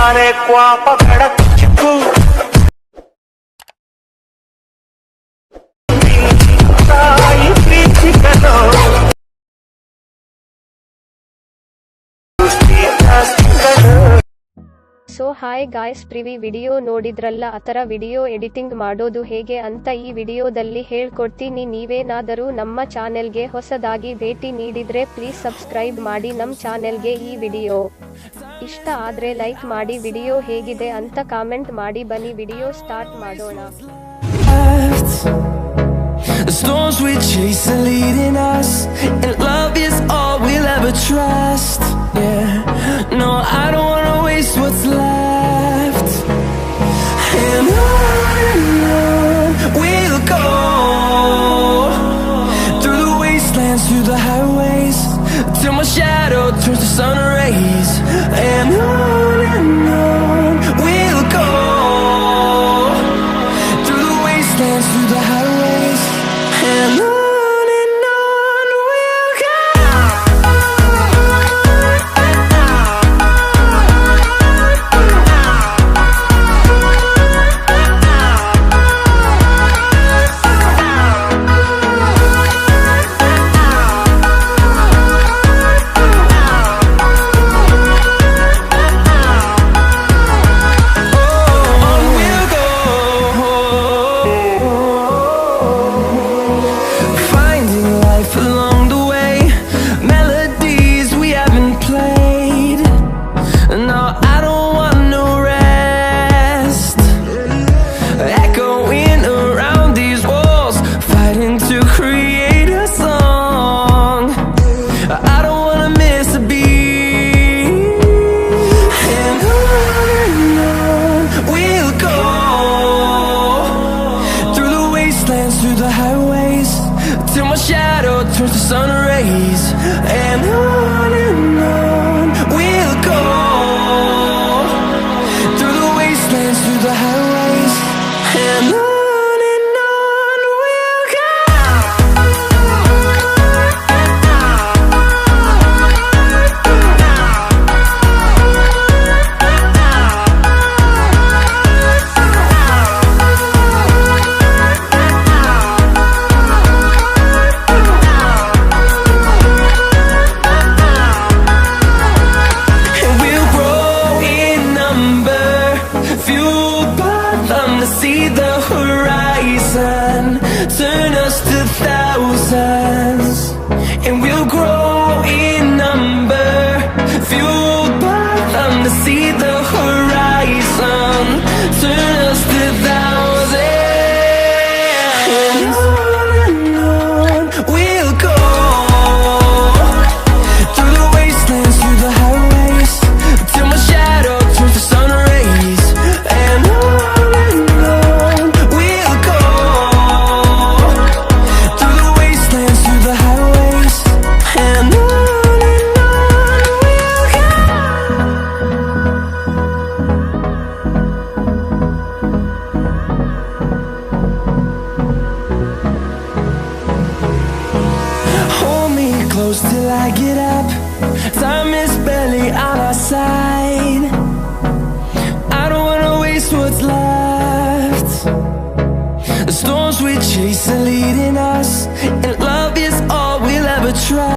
ತಾರೆ ಕ್ವಾಪ ಬೆಳಕು ತಾಯಿ ಪ್ರೀತಿಗನು so hi guys, previous video ನೋಡಿದ್ರಲ್ಲ, ಆತರ ವಿಡಿಯೋ ಎಡಿಟಿಂಗ್ ಮಾಡೋದು ಹೇಗೆ ಅಂತ ಈ ವಿಡಿಯೋದಲ್ಲಿ ಹೇಳ್ಕೊಡ್ತೀನಿ. ನೀವೇನಾದರೂ ನಮ್ಮ ಚಾನೆಲ್ಗೆ ಹೊಸದಾಗಿ ಭೇಟಿ ನೀಡಿದ್ರೆ ಪ್ಲೀಸ್ ಸಬ್ಸ್ಕ್ರೈಬ್ ಮಾಡಿ ನಮ್ಮ ಚಾನೆಲ್ಗೆ. ಈ ವಿಡಿಯೋ ಇಷ್ಟ ಆದ್ರೆ ಲೈಕ್ ಮಾಡಿ, ವಿಡಿಯೋ ಹೇಗಿದೆ ಅಂತ ಕಾಮೆಂಟ್ ಮಾಡಿ. ಬನ್ನಿ ವಿಡಿಯೋ ಸ್ಟಾರ್ಟ್ ಮಾಡೋಣ. The storms we chase are leading us, and love is all we'll ever trust. Yeah, no, I don't wanna waste what's left. And on we'll go, through the wastelands, through the highways, till my shadow turns to sun rays. And on we'll go, through the wastelands, through the highways, and on we'll go. Through the highways, till my shadow turns to sun rays. And on we'll go, through the wastelands, through the highways, and on we'll go. See the horizon, turn us to thousands, and we'll grow in number, fueled by them. To see the horizon, turn us to thousands, and on we'll go, through the wastelands, through the highways, till my shadow turns to sun rays. And close till I get up. Time is barely on our side. I don't wanna waste what's left. The storms we chase are leading us.